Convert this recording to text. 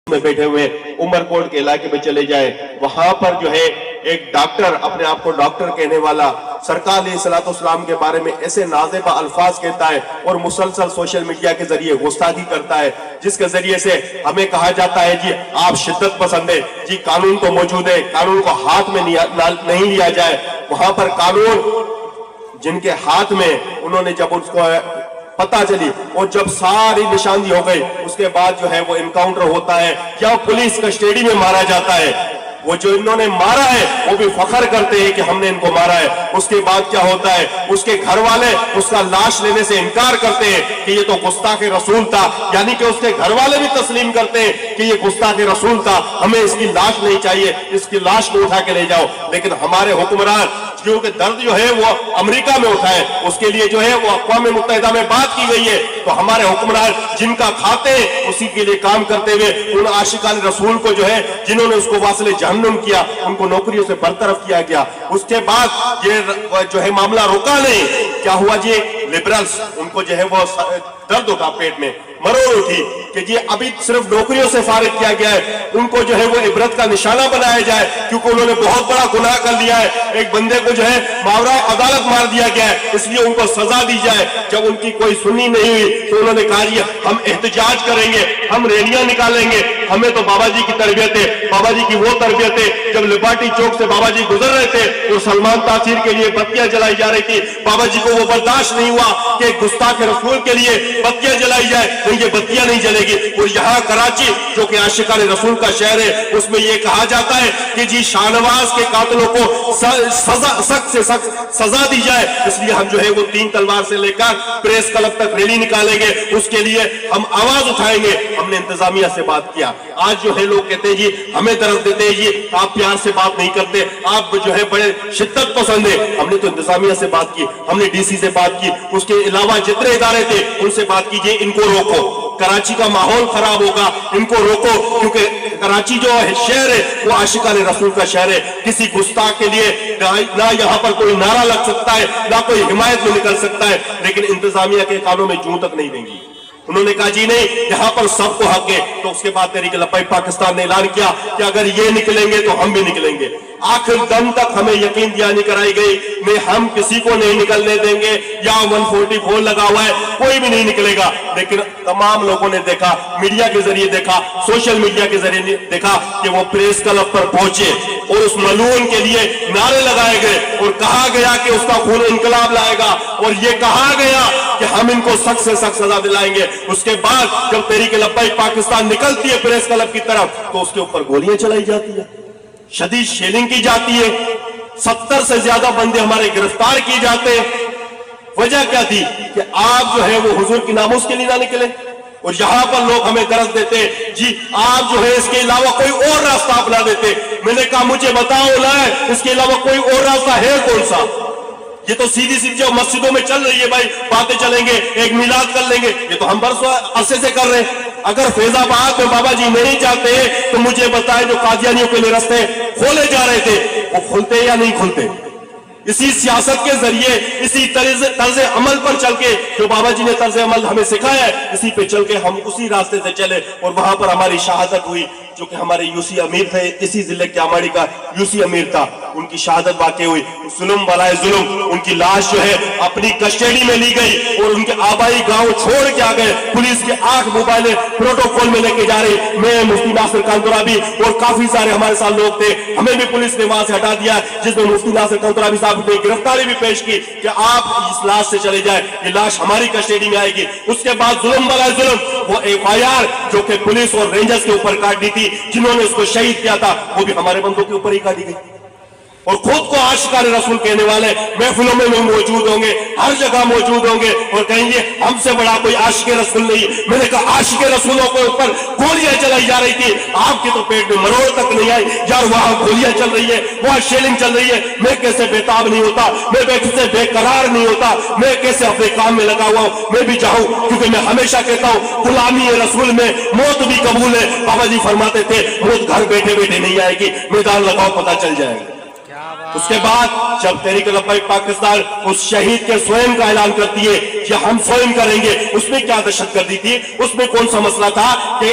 میں بیٹھے ہوئے عمرکوٹ کے علاقے میں چلے جائیں، وہاں پر جو ہے ایک ڈاکٹر، اپنے آپ کو ڈاکٹر کہنے والا، سرکار علیہ السلام کے بارے میں ایسے نازیبہ الفاظ کہتا ہے اور مسلسل سوشل میڈیا کے ذریعے گستاخی کرتا ہے، جس کے ذریعے سے ہمیں کہا جاتا ہے جی آپ شدت پسند ہیں، جی قانون تو موجود ہے، قانون کو ہاتھ میں نہیں لیا جائے۔ وہاں پر قانون جن کے ہاتھ میں، انہوں نے جب اس کو پتہ چلی اور جب ساری نشاندہی ہو گئی، اس کے بعد جو ہے وہ انکاؤنٹر ہوتا ہے یا پولیس کسٹڈی میں مارا جاتا ہے۔ وہ جو انہوں نے مارا ہے وہ بھی فخر کرتے ہیں کہ ہم نے ان کو مارا ہے۔ اس کے بعد کیا ہوتا ہے، اس کے گھر والے اس کا لاش لینے سے انکار کرتے ہیں کہ یہ تو گستاخ رسول تھا، یعنی کہ اس کے گھر والے بھی تسلیم کرتے ہیں کہ یہ گستاخ رسول تھا، ہمیں اس کی لاش نہیں چاہیے، اس کی لاش کو اٹھا کے لے جاؤ۔ لیکن ہمارے حکمران کیونکہ درد جو ہے وہ امریکہ میں اٹھا ہے، اس کے لیے جو ہے وہ اقوام متحدہ میں بات کی گئی ہے، تو ہمارے حکمران جن کا کھاتے ہیں اسی کے لیے کام کرتے ہوئے ان عاشقان رسول کو جو ہے جنہوں نے اس کو واصل جہنم کیا، ان کو نوکریوں سے برطرف کیا گیا۔ اس کے بعد یہ جو ہے معاملہ رکا نہیں، کیا ہوا جی، لبرلز ان کو جو ہے وہ درد اٹھا پیٹ میں، مروڑ اٹھی کہ جی ابھی صرف نوکریوں سے فارغ کیا گیا ہے، ان کو جو ہے وہ عبرت کا نشانہ بنایا جائے، کیونکہ انہوں نے بہت بڑا گناہ کر لیا ہے، ایک بندے کو جو ہے ماورائے عدالت مار دیا گیا ہے، اس لیے ان کو سزا دی جائے۔ جب ان کی کوئی سنی نہیں ہوئی تو انہوں نے کہا یہ ہم احتجاج کریں گے، ہم ریلیاں نکالیں گے، ہمیں تو بابا جی کی تربیت ہے، بابا جی کی وہ تربیت ہے جب لبارٹی چوک سے بابا جی گزر رہے تھے اور سلمان تاثیر کے لیے بتیاں جلائی جا رہی تھی، بابا جی کو وہ برداشت نہیں ہوا کہ گستاخ رسول کے لیے بتیاں جلائی جائے، نہیں یہ بتیاں نہیں جلے گی۔ اور یہاں کراچی جو کہ عاشقان رسول کا شہر ہے، اس میں یہ کہا جاتا ہے کہ جی شاہ نواز کے قاتلوں کو سخت سے سخت سزا دی جائے، اس لیے ہم جو ہے وہ 3 تلوار سے لے کر پریس کلب تک ریلی نکالیں گے، اس کے لیے ہم آواز اٹھائیں گے۔ ہم نے انتظامیہ سے بات کیا، آج جو ہے لوگ کہتے ہیں جی ہمیں درد دیتے ہیں جی آپ پیار سے بات نہیں کرتے، آپ جو ہے بڑے شدت پسند ہیں۔ ہم نے تو انتظامیہ سے بات کی، ہم نے ڈی سی سے بات کی، اس کے علاوہ جتنے ادارے تھے ان سے بات کیجئے، ان کو روکو، کراچی کا ماحول خراب ہوگا، ان کو روکو، کیونکہ کراچی جو شہر ہے وہ عاشقان رسول کا شہر ہے۔ کسی گستاخ کے لیے نہ یہاں پر کوئی نعرہ لگ سکتا ہے، نہ کوئی حمایت میں نکل سکتا ہے، لیکن انتظامیہ کے کانوں میں جوں تک نہیں دیں گی۔ انہوں نے کہا جی نہیں یہاں پر سب کو حق ہے، تو اس کے بعد تحریک لبیک پاکستان نے اعلان کیا کہ اگر یہ نکلیں گے تو ہم بھی نکلیں گے۔ آخر دم تک ہمیں یقین دہانی کرائی گئی میں ہم کسی کو نہیں نکلنے دیں گے، یا 144 لگا ہوا ہے کوئی بھی نہیں نکلے گا۔ لیکن تمام لوگوں نے دیکھا، میڈیا کے ذریعے دیکھا، سوشل میڈیا کے ذریعے دیکھا کہ وہ پریس کلب پر پہنچے اور اس ملعون کے لیے نعرے لگائے گئے اور کہا گیا کہ اس کا خون انقلاب لائے گا، اور یہ کہا گیا کہ ہم ان کو سخت سے سخت سزا دلائیں گے۔ اس کے بعد جب تحریک لبیک پاکستان نکلتی ہے پریس کلب کی طرف تو اس کے اوپر گولیاں چلائی جاتی ہیں، شدید شیلنگ کی جاتی ہے، 70 سے زیادہ بندے ہمارے گرفتار کیے جاتے ہیں۔ وجہ کیا تھی کہ آپ جو ہے وہ حضور کی ناموس کے لیے نہ نکلے، اور یہاں پر لوگ ہمیں درس دیتے جی آپ جو ہے اس کے علاوہ کوئی اور راستہ اپنا دیتے۔ میں نے کہا مجھے بتاؤ نا اس کے علاوہ کوئی اور راستہ ہے کون سا؟ یہ تو سیدھی سیدھی جو مسجدوں میں چل رہی ہے بھائی، باتیں چلیں گے، ایک میلاد کر لیں گے، یہ تو ہم برسوں عرصے سے کر رہے ہیں۔ اگر فیض آباد میں بابا جی نہیں چاہتے تو مجھے بتائیں جو قادیانیوں کے لیے راستے کھولے جا رہے تھے وہ کھلتے یا نہیں کھلتے؟ اسی سیاست کے ذریعے، اسی طرز عمل پر چل کے جو بابا جی نے طرز عمل ہمیں سکھایا ہے، اسی پہ چل کے ہم اسی راستے سے چلے، اور وہاں پر ہماری شہادت ہوئی۔ جو کہ ہمارے یوسی امیر تھے، اسی ضلع کے آماڑی کا یوسی امیر تھا، ان کی شہادت واقع ہوئی۔ ظلم برائے ظلم ان کی لاش جو ہے اپنی کسٹڈی میں لی گئی اور ان کے آبائی گاؤں چھوڑ کے آ گئے، پولیس کے 8 موبائل پروٹوکول میں لے کے جا رہی۔ میں مفتی ناصر کانتورابی اور کافی سارے ہمارے ساتھ لوگ تھے، ہمیں بھی پولیس نے وہاں سے ہٹا دیا، جس میں مفتی ناصر کانتورابی صاحب نے گرفتاری بھی پیش کی کہ آپ اس لاش سے چلے جائیں، یہ لاش ہماری کسٹڈی میں آئے گی۔ اس کے بعد ظلم برائے ظلم وہ FIR جو کہ پولیس اور رینجرز کے اوپر کاٹ دی تھی، جنہوں نے اس کو شہید کیا تھا، وہ بھی ہمارے بندوں کے اوپر ہی کاٹی گئی۔ اور خود کو عاشقان رسول کہنے والے محفلوں میں موجود ہوں گے، ہر جگہ موجود ہوں گے اور کہیں گے ہم سے بڑا کوئی عاشق رسول نہیں۔ میں نے کہا عاشق رسولوں کے اوپر گولیاں چلائی جا رہی تھی، آپ کے تو پیٹ میں مروڑ تک نہیں آئی یار، وہاں گولیاں چل رہی ہے، وہاں شیلنگ چل رہی ہے، میں کیسے بےتاب نہیں ہوتا، میں کیسے بے قرار نہیں ہوتا، میں کیسے اپنے کام میں لگا ہوا ہوں، میں بھی چاہوں، کیونکہ میں ہمیشہ کہتا ہوں غلامی رسول میں موت بھی قبول ہے۔ بابا جی فرماتے تھے موت گھر بیٹھے بیٹھے نہیں آئے گی، میدان لگاؤ پتہ چل جائے گا۔ اس کے بعد جب تحریک لبیک پاکستان اس شہید کے سوئم کا اعلان کرتی ہے کہ ہم سوئم کریں گے، اس میں کیا دہشت گردی تھی، اس میں کون سا مسئلہ تھا کہ